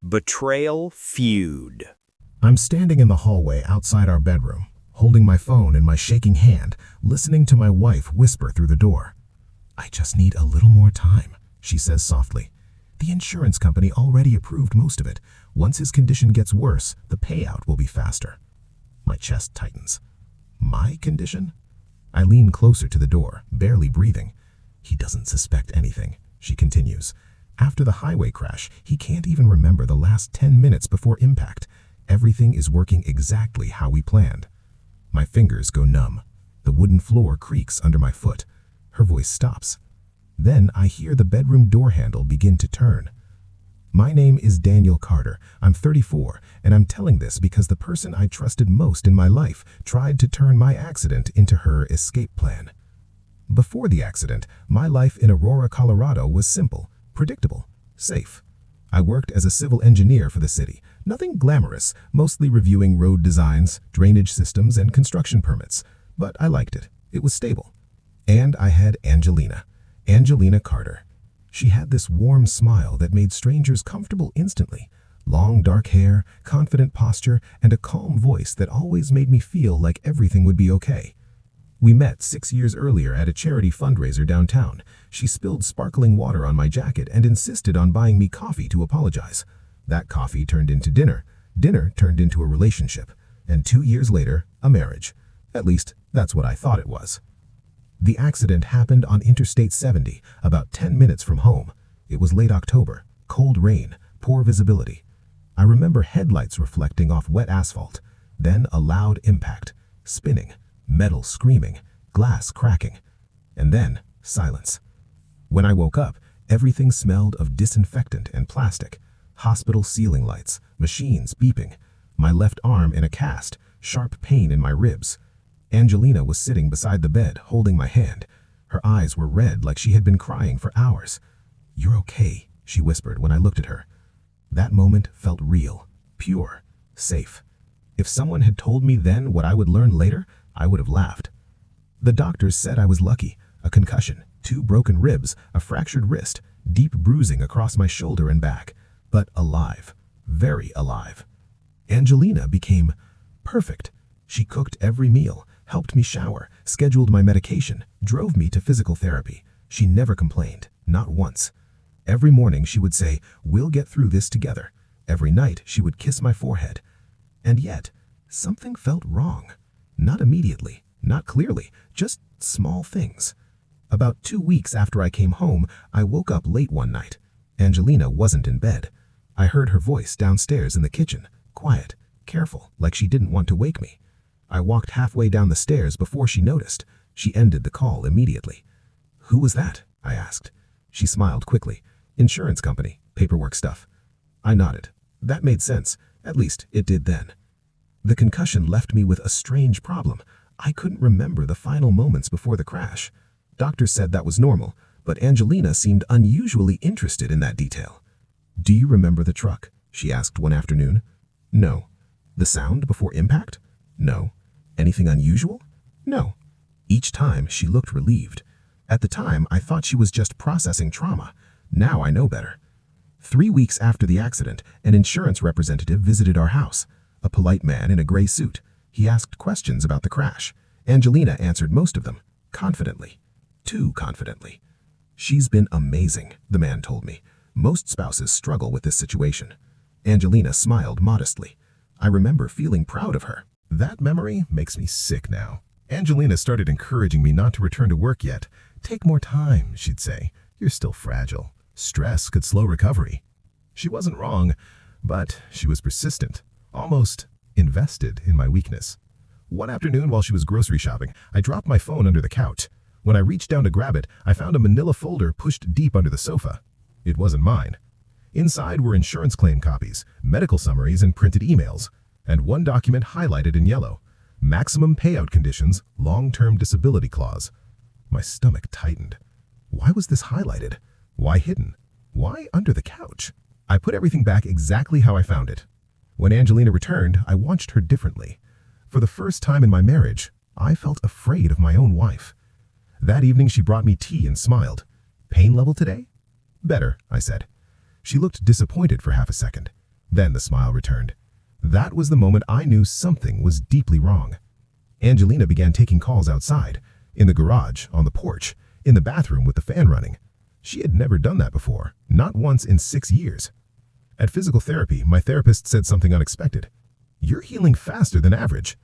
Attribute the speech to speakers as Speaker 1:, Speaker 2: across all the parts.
Speaker 1: Betrayal feud.
Speaker 2: I'm standing in the hallway outside our bedroom, holding my phone in my shaking hand, listening to my wife whisper through the door. "I just need a little more time," she says softly. "The insurance company already approved most of it. Once his condition gets worse, the payout will be faster." My chest tightens. My condition? I lean closer to the door, barely breathing. "He doesn't suspect anything," she continues. "After the highway crash, he can't even remember the last 10 minutes before impact. Everything is working exactly how we planned." My fingers go numb. The wooden floor creaks under my foot. Her voice stops. Then I hear the bedroom door handle begin to turn. My name is Daniel Carter. I'm 34, and I'm telling this because the person I trusted most in my life tried to turn my accident into her escape plan. Before the accident, my life in Aurora, Colorado was simple, predictable, safe. I worked as a civil engineer for the city. Nothing glamorous, mostly reviewing road designs, drainage systems, and construction permits. But I liked it. It was stable. And I had Angelina Carter. She had this warm smile that made strangers comfortable instantly. Long dark hair, confident posture, and a calm voice that always made me feel like everything would be okay. We met 6 years earlier at a charity fundraiser downtown. She spilled sparkling water on my jacket and insisted on buying me coffee to apologize. That coffee turned into dinner. Dinner turned into a relationship. And 2 years later, a marriage. At least, that's what I thought it was. The accident happened on Interstate 70, about 10 minutes from home. It was late October, cold rain, poor visibility. I remember headlights reflecting off wet asphalt. Then a loud impact, spinning, metal screaming, glass cracking. And then silence. When I woke up, everything smelled of disinfectant and plastic. Hospital ceiling lights, machines beeping. My left arm in a cast, sharp pain in my ribs. Angelina was sitting beside the bed, holding my hand. Her eyes were red like she had been crying for hours. "You're okay," she whispered when I looked at her. That moment felt real, pure, safe. If someone had told me then what I would learn later, I would have laughed. The doctors said I was lucky. A concussion, 2 broken ribs, a fractured wrist, deep bruising across my shoulder and back. But alive, very alive. Angelina became perfect. She cooked every meal, helped me shower, scheduled my medication, drove me to physical therapy. She never complained, not once. Every morning she would say, "We'll get through this together." Every night she would kiss my forehead. And yet, something felt wrong. Not immediately, not clearly, just small things. About 2 weeks after I came home, I woke up late one night. Angelina wasn't in bed. I heard her voice downstairs in the kitchen, quiet, careful, like she didn't want to wake me. I walked halfway down the stairs before she noticed. She ended the call immediately. "Who was that?" I asked. She smiled quickly. "Insurance company, paperwork stuff." I nodded. That made sense. At least it did then. The concussion left me with a strange problem. I couldn't remember the final moments before the crash. Doctors said that was normal, but Angelina seemed unusually interested in that detail. "Do you remember the truck?" she asked one afternoon. "No." "The sound before impact?" "No." "Anything unusual?" "No." Each time she looked relieved. At the time, I thought she was just processing trauma. Now I know better. 3 weeks after the accident, an insurance representative visited our house. A polite man in a gray suit. He asked questions about the crash. Angelina answered most of them, confidently. Too confidently. "She's been amazing," the man told me. "Most spouses struggle with this situation." Angelina smiled modestly. I remember feeling proud of her. That memory makes me sick now. Angelina started encouraging me not to return to work yet. "Take more time," she'd say. "You're still fragile. Stress could slow recovery." She wasn't wrong, but she was persistent, almost invested in my weakness. One afternoon while she was grocery shopping, I dropped my phone under the couch. When I reached down to grab it, I found a manila folder pushed deep under the sofa. It wasn't mine. Inside were insurance claim copies, medical summaries, and printed emails. And one document highlighted in yellow. Maximum payout conditions, long-term disability clause. My stomach tightened. Why was this highlighted? Why hidden? Why under the couch? I put everything back exactly how I found it. When Angelina returned, I watched her differently. For the first time in my marriage, I felt afraid of my own wife. That evening she brought me tea and smiled. "Pain level today?" "Better," I said. She looked disappointed for half a second. Then the smile returned. That was the moment I knew something was deeply wrong. Angelina began taking calls outside, in the garage, on the porch, in the bathroom with the fan running. She had never done that before, not once in 6 years. At physical therapy, my therapist said something unexpected. "You're healing faster than average."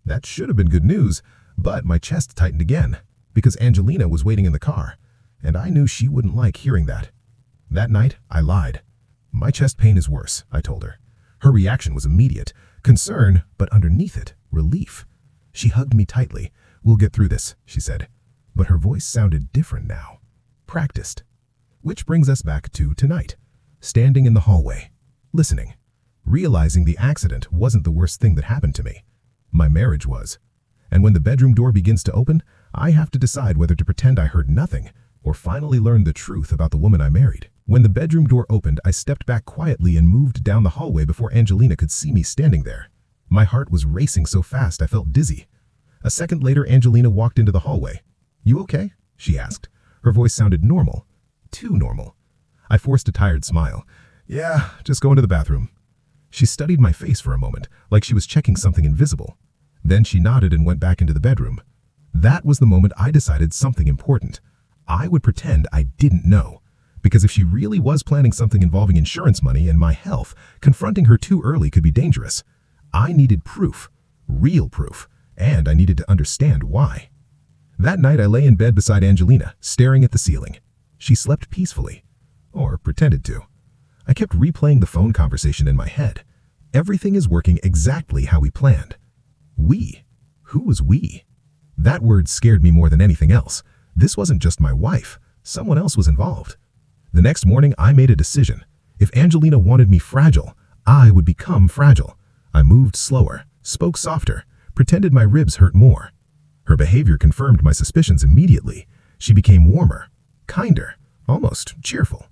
Speaker 2: That should have been good news, but my chest tightened again, because Angelina was waiting in the car, and I knew she wouldn't like hearing that. That night, I lied. "My chest pain is worse," I told her. Her reaction was immediate, concern, but underneath it, relief. She hugged me tightly. "We'll get through this," she said. But her voice sounded different now. Practiced. Which brings us back to tonight. Standing in the hallway, listening, realizing the accident wasn't the worst thing that happened to me. My marriage was. And when the bedroom door begins to open, I have to decide whether to pretend I heard nothing or finally learn the truth about the woman I married. When the bedroom door opened, I stepped back quietly and moved down the hallway before Angelina could see me standing there. My heart was racing so fast I felt dizzy. A second later, Angelina walked into the hallway. "You okay?" she asked. Her voice sounded normal. Too normal. I forced a tired smile. "Yeah, just going to the bathroom." She studied my face for a moment, like she was checking something invisible. Then she nodded and went back into the bedroom. That was the moment I decided something important. I would pretend I didn't know. Because if she really was planning something involving insurance money and my health, confronting her too early could be dangerous. I needed proof. Real proof. And I needed to understand why. That night I lay in bed beside Angelina, staring at the ceiling. She slept peacefully. Or pretended to. I kept replaying the phone conversation in my head. Everything is working exactly how we planned. We? Who was we? That word scared me more than anything else. This wasn't just my wife. Someone else was involved. The next morning, I made a decision. If Angelina wanted me fragile, I would become fragile. I moved slower, spoke softer, pretended my ribs hurt more. Her behavior confirmed my suspicions immediately. She became warmer, kinder, almost cheerful.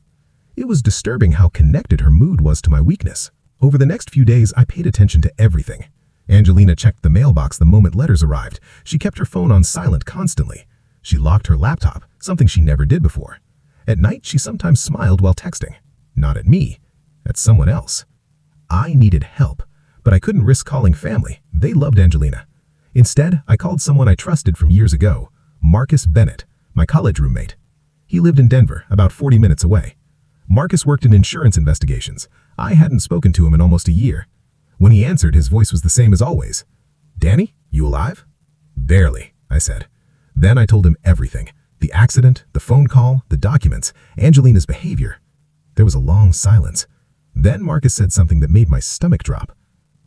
Speaker 2: It was disturbing how connected her mood was to my weakness. Over the next few days, I paid attention to everything. Angelina checked the mailbox the moment letters arrived. She kept her phone on silent constantly. She locked her laptop, something she never did before. At night, she sometimes smiled while texting. Not at me, at someone else. I needed help, but I couldn't risk calling family. They loved Angelina. Instead, I called someone I trusted from years ago, Marcus Bennett, my college roommate. He lived in Denver, about 40 minutes away. Marcus worked in insurance investigations. I hadn't spoken to him in almost a year. When he answered, his voice was the same as always. "Danny, you alive?" "Barely," I said. Then I told him everything. The accident, the phone call, the documents, Angelina's behavior. There was a long silence. Then Marcus said something that made my stomach drop.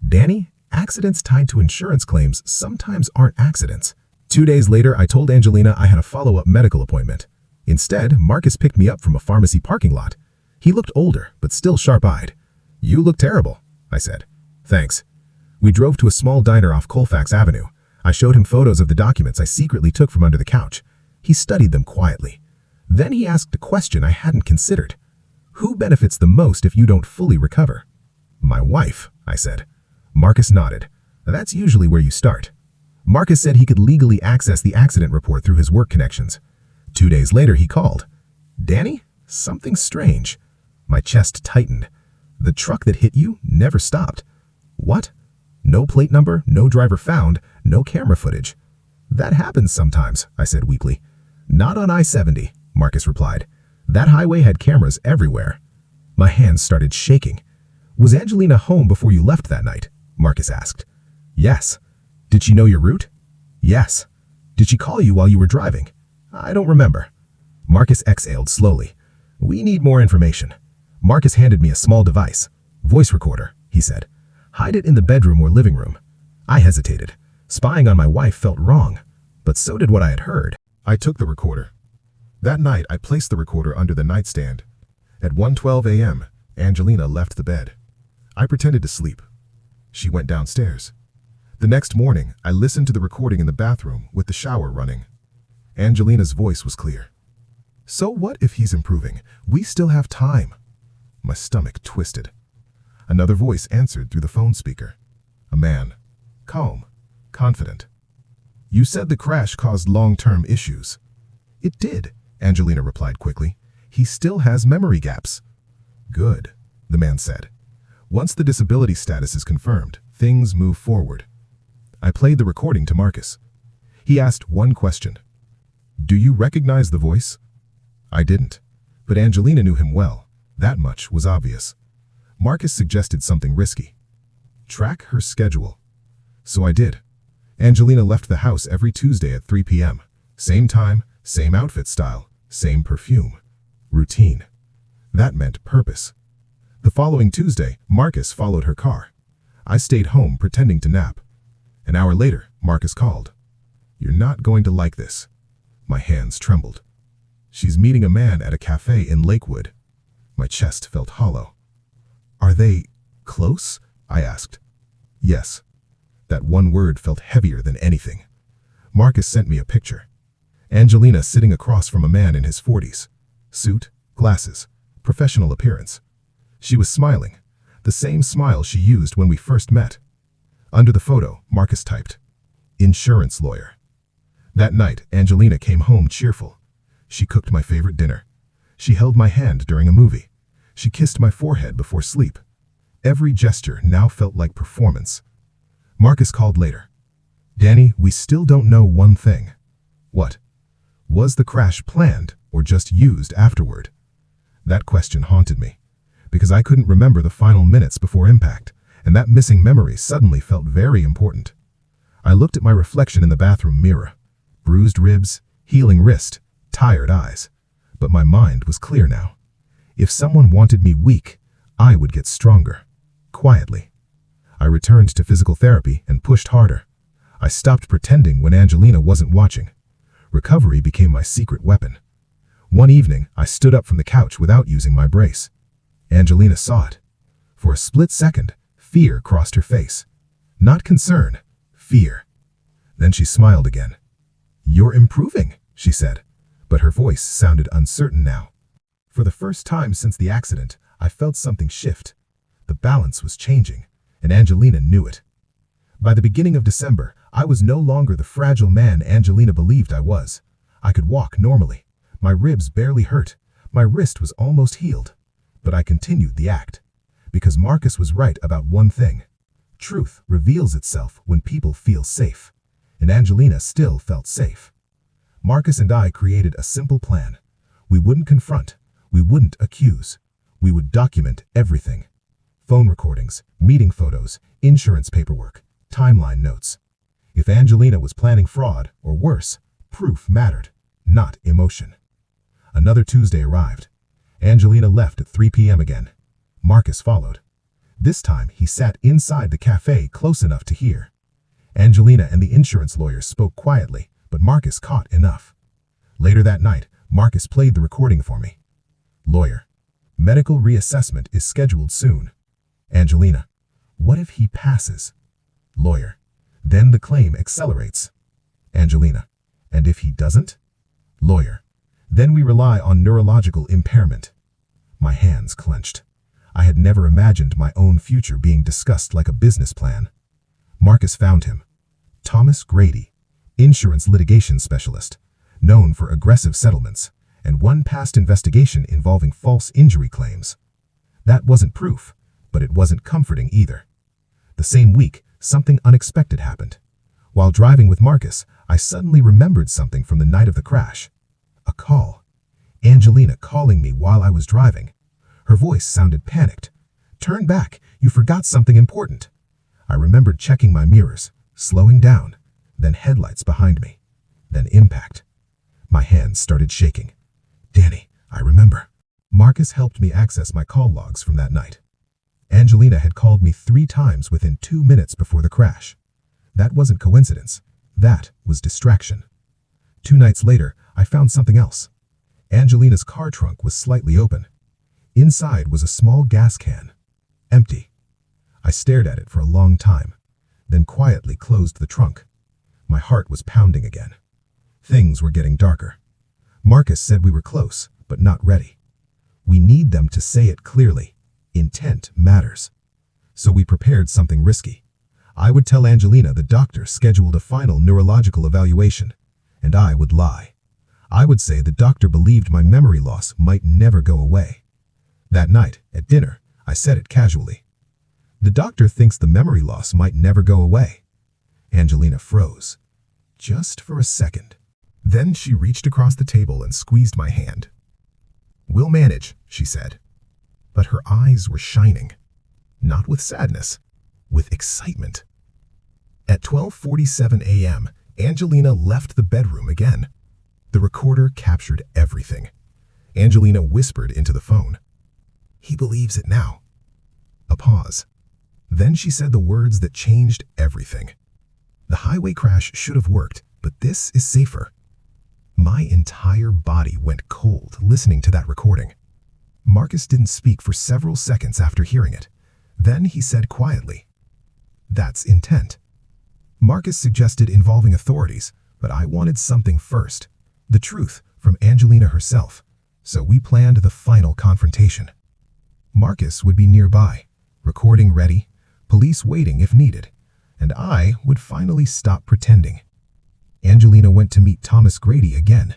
Speaker 2: "Danny, accidents tied to insurance claims sometimes aren't accidents." 2 days later, I told Angelina I had a follow-up medical appointment. Instead, Marcus picked me up from a pharmacy parking lot. He looked older, but still sharp-eyed. "You look terrible," I said. "Thanks." We drove to a small diner off Colfax Avenue. I showed him photos of the documents I secretly took from under the couch. He studied them quietly. Then he asked a question I hadn't considered. "Who benefits the most if you don't fully recover?" "My wife," I said. Marcus nodded. "That's usually where you start." Marcus said he could legally access the accident report through his work connections. 2 days later, he called. "Danny, something strange." My chest tightened. "The truck that hit you never stopped." "What?" "No plate number, no driver found, no camera footage." "That happens sometimes," I said weakly. "Not on I-70, Marcus replied. "That highway had cameras everywhere." My hands started shaking. "Was Angelina home before you left that night?" Marcus asked. "Yes." "Did she know your route?" "Yes." "Did she call you while you were driving?" "I don't remember." Marcus exhaled slowly. "We need more information." Marcus handed me a small device. "Voice recorder," he said. "Hide it in the bedroom or living room." I hesitated. Spying on my wife felt wrong, but so did what I had heard. I took the recorder. That night, I placed the recorder under the nightstand. At 1:12 a.m., Angelina left the bed. I pretended to sleep. She went downstairs. The next morning, I listened to the recording in the bathroom with the shower running. Angelina's voice was clear. "So what if he's improving? We still have time." My stomach twisted. Another voice answered through the phone speaker. A man. Calm. Confident. "You said the crash caused long-term issues." "It did," Angelina replied quickly. "He still has memory gaps." "Good," the man said. Once the disability status is confirmed, things move forward. I played the recording to Marcus. He asked one question. "Do you recognize the voice?" I didn't, but Angelina knew him well. That much was obvious. Marcus suggested something risky. Track her schedule. So I did. Angelina left the house every Tuesday at 3 p.m. Same time, same outfit style, same perfume. Routine. That meant purpose. The following Tuesday, Marcus followed her car. I stayed home pretending to nap. An hour later, Marcus called. "You're not going to like this." My hands trembled. "She's meeting a man at a cafe in Lakewood." My chest felt hollow. "Are they close?" I asked. "Yes." That one word felt heavier than anything. Marcus sent me a picture. Angelina sitting across from a man in his 40s. Suit, glasses, professional appearance. She was smiling, the same smile she used when we first met. Under the photo, Marcus typed, "Insurance lawyer." That night, Angelina came home cheerful. She cooked my favorite dinner. She held my hand during a movie. She kissed my forehead before sleep. Every gesture now felt like performance. Marcus called later. "Danny, we still don't know one thing." "What?" "Was the crash planned or just used afterward?" That question haunted me, because I couldn't remember the final minutes before impact, and that missing memory suddenly felt very important. I looked at my reflection in the bathroom mirror. Bruised ribs, healing wrist, tired eyes. But my mind was clear now. If someone wanted me weak, I would get stronger. Quietly. I returned to physical therapy and pushed harder. I stopped pretending when Angelina wasn't watching. Recovery became my secret weapon. One evening, I stood up from the couch without using my brace. Angelina saw it. For a split second, fear crossed her face. Not concern, fear. Then she smiled again. "You're improving," she said, but her voice sounded uncertain now. For the first time since the accident, I felt something shift. The balance was changing, and Angelina knew it. By the beginning of December, I was no longer the fragile man Angelina believed I was. I could walk normally. My ribs barely hurt. My wrist was almost healed. But I continued the act. Because Marcus was right about one thing. Truth reveals itself when people feel safe. And Angelina still felt safe. Marcus and I created a simple plan. We wouldn't confront. We wouldn't accuse. We would document everything. Phone recordings, meeting photos, insurance paperwork, timeline notes. If Angelina was planning fraud, or worse, proof mattered, not emotion. Another Tuesday arrived. Angelina left at 3 p.m. again. Marcus followed. This time, he sat inside the cafe close enough to hear. Angelina and the insurance lawyer spoke quietly, but Marcus caught enough. Later that night, Marcus played the recording for me. Lawyer. Medical reassessment is scheduled soon. Angelina. What if he passes? Lawyer. Then the claim accelerates. Angelina. And if he doesn't? Lawyer. Then we rely on neurological impairment. My hands clenched. I had never imagined my own future being discussed like a business plan. Marcus found him. Thomas Grady, insurance litigation specialist, known for aggressive settlements, and one past investigation involving false injury claims. That wasn't proof, but it wasn't comforting either. The same week, something unexpected happened. While driving with Marcus, I suddenly remembered something from the night of the crash. A call. Angelina calling me while I was driving. Her voice sounded panicked. "Turn back, you forgot something important." I remembered checking my mirrors, slowing down, then headlights behind me, then impact. My hands started shaking. "Danny, I remember." Marcus helped me access my call logs from that night. Angelina had called me 3 times within 2 minutes before the crash. That wasn't coincidence. That was distraction. 2 nights later, I found something else. Angelina's car trunk was slightly open. Inside was a small gas can. Empty. I stared at it for a long time, then quietly closed the trunk. My heart was pounding again. Things were getting darker. Marcus said we were close, but not ready. We need them to say it clearly. Intent matters. So we prepared something risky. I would tell Angelina the doctor scheduled a final neurological evaluation, and I would lie. I would say the doctor believed my memory loss might never go away. That night, at dinner, I said it casually. The doctor thinks the memory loss might never go away. Angelina froze, just for a second. Then she reached across the table and squeezed my hand. "We'll manage," she said. But her eyes were shining, not with sadness, with excitement. At 12:47 a.m., Angelina left the bedroom again. The recorder captured everything. Angelina whispered into the phone. "He believes it now." A pause. Then she said the words that changed everything. "The highway crash should have worked, but this is safer." My entire body went cold listening to that recording. Marcus didn't speak for several seconds after hearing it. Then he said quietly, "That's intent." Marcus suggested involving authorities, but I wanted something first, the truth from Angelina herself, so we planned the final confrontation. Marcus would be nearby, recording ready, police waiting if needed, and I would finally stop pretending. Angelina went to meet Thomas Grady again.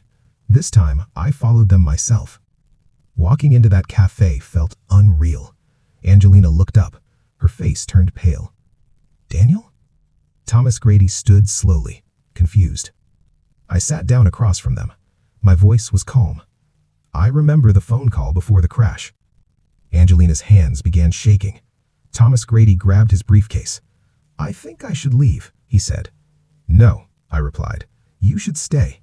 Speaker 2: This time, I followed them myself. Walking into that cafe felt unreal. Angelina looked up. Her face turned pale. "Daniel?" Thomas Grady stood slowly, confused. I sat down across from them. My voice was calm. "I remember the phone call before the crash." Angelina's hands began shaking. Thomas Grady grabbed his briefcase. "I think I should leave," he said. "No," I replied. "You should stay."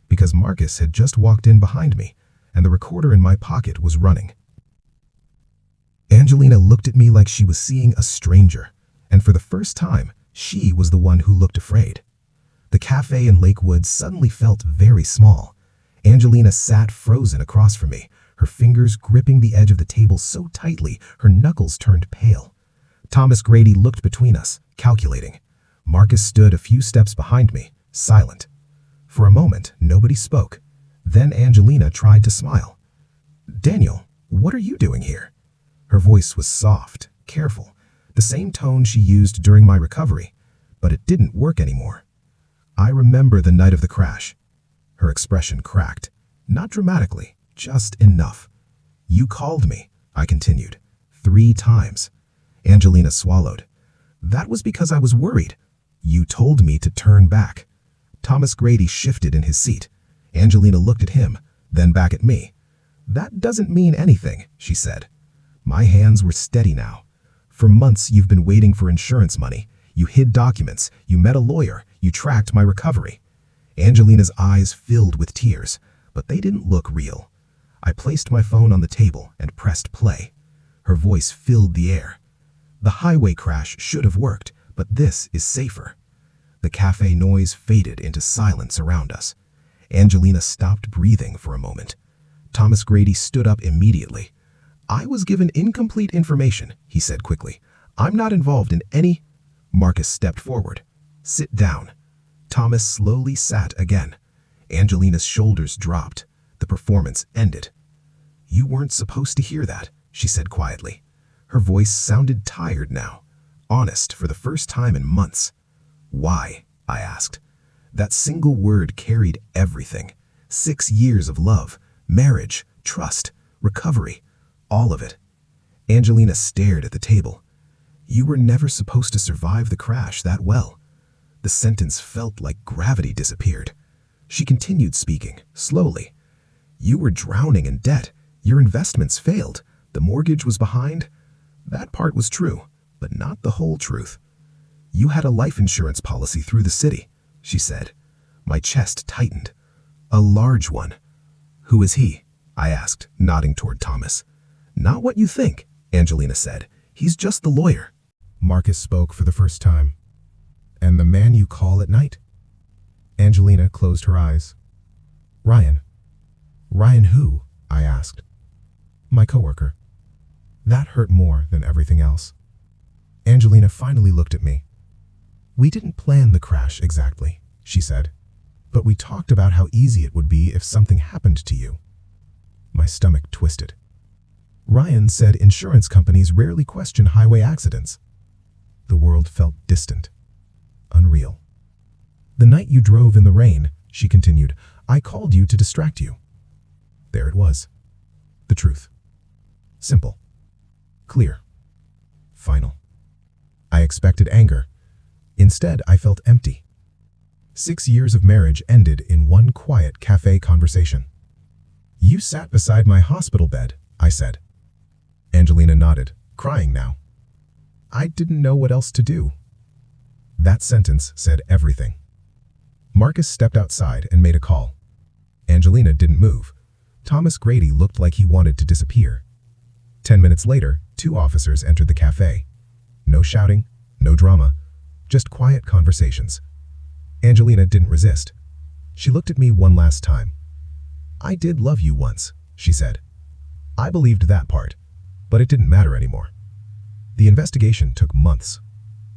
Speaker 2: Because Marcus had just walked in behind me, and the recorder in my pocket was running. Angelina looked at me like she was seeing a stranger, and for the first time, she was the one who looked afraid. The cafe in Lakewood suddenly felt very small. Angelina sat frozen across from me, her fingers gripping the edge of the table so tightly her knuckles turned pale. Thomas Grady looked between us, calculating. Marcus stood a few steps behind me, silent. For a moment, nobody spoke. Then Angelina tried to smile. "Daniel, what are you doing here?" Her voice was soft, careful, the same tone she used during my recovery, but it didn't work anymore. "I remember the night of the crash." Her expression cracked, not dramatically, just enough. "You called me," I continued, 3 times. Angelina swallowed. "That was because I was worried. You told me to turn back." Thomas Grady shifted in his seat. Angelina looked at him, then back at me. "That doesn't mean anything," she said. My hands were steady now. "For months you've been waiting for insurance money. You hid documents, you met a lawyer, you tracked my recovery." Angelina's eyes filled with tears, but they didn't look real. I placed my phone on the table and pressed play. Her voice filled the air. "The highway crash should have worked, but this is safer." The cafe noise faded into silence around us. Angelina stopped breathing for a moment. Thomas Grady stood up immediately. "I was given incomplete information," he said quickly. "I'm not involved in any—" Marcus stepped forward. "Sit down." Thomas slowly sat again. Angelina's shoulders dropped. The performance ended. "You weren't supposed to hear that," she said quietly. Her voice sounded tired now, honest for the first time in months. "Why?" I asked. That single word carried everything. 6 years of love, marriage, trust, recovery, all of it. Angelina stared at the table. "You were never supposed to survive the crash that well." The sentence felt like gravity disappeared. She continued speaking, slowly. "You were drowning in debt. Your investments failed. The mortgage was behind." That part was true, but not the whole truth. "You had a life insurance policy through the city," she said. My chest tightened. "A large one." "Who is he?" I asked, nodding toward Thomas. "Not what you think," Angelina said. "He's just the lawyer." Marcus spoke for the first time. "And the man you call at night?" Angelina closed her eyes. "Ryan." "Ryan who?" I asked. "My coworker." That hurt more than everything else. Angelina finally looked at me. "We didn't plan the crash exactly," she said, "but we talked about how easy it would be if something happened to you." My stomach twisted. "Ryan said insurance companies rarely question highway accidents." The world felt distant, unreal. "The night you drove in the rain," she continued, "I called you to distract you." There it was. The truth. Simple. Clear. Final. expected anger. Instead, I felt empty. 6 years of marriage ended in one quiet cafe conversation. "You sat beside my hospital bed," I said. Angelina nodded, crying now. I didn't know what else to do. That sentence said everything. Marcus stepped outside and made a call. Angelina didn't move. Thomas Grady looked like he wanted to disappear. 10 minutes later, 2 officers entered the cafe. No shouting, no drama, just quiet conversations. Angelina didn't resist. She looked at me one last time. "I did love you once," she said. I believed that part, but it didn't matter anymore. The investigation took months.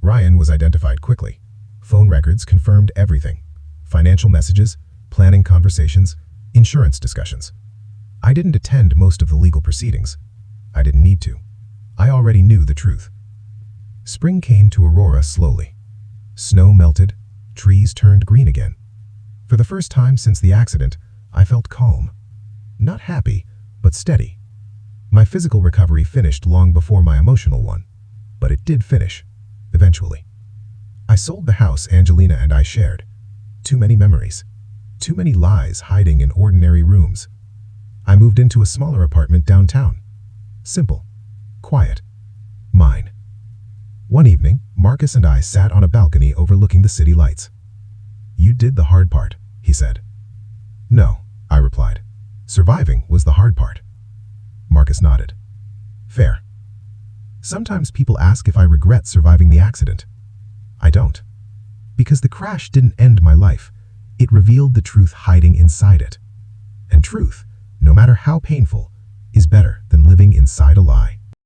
Speaker 2: Ryan was identified quickly. Phone records confirmed everything. Financial messages, planning conversations, insurance discussions. I didn't attend most of the legal proceedings. I didn't need to. I already knew the truth. Spring came to Aurora slowly. Snow melted, trees turned green again. For the first time since the accident, I felt calm. Not happy, but steady. My physical recovery finished long before my emotional one. But it did finish, eventually. I sold the house Angelina and I shared. Too many memories. Too many lies hiding in ordinary rooms. I moved into a smaller apartment downtown. Simple. Quiet. Mine. One evening, Marcus and I sat on a balcony overlooking the city lights. "You did the hard part," he said. "No," I replied. "Surviving was the hard part." Marcus nodded. "Fair." Sometimes people ask if I regret surviving the accident. I don't. Because the crash didn't end my life. It revealed the truth hiding inside it. And truth, no matter how painful, is better than living inside a lie.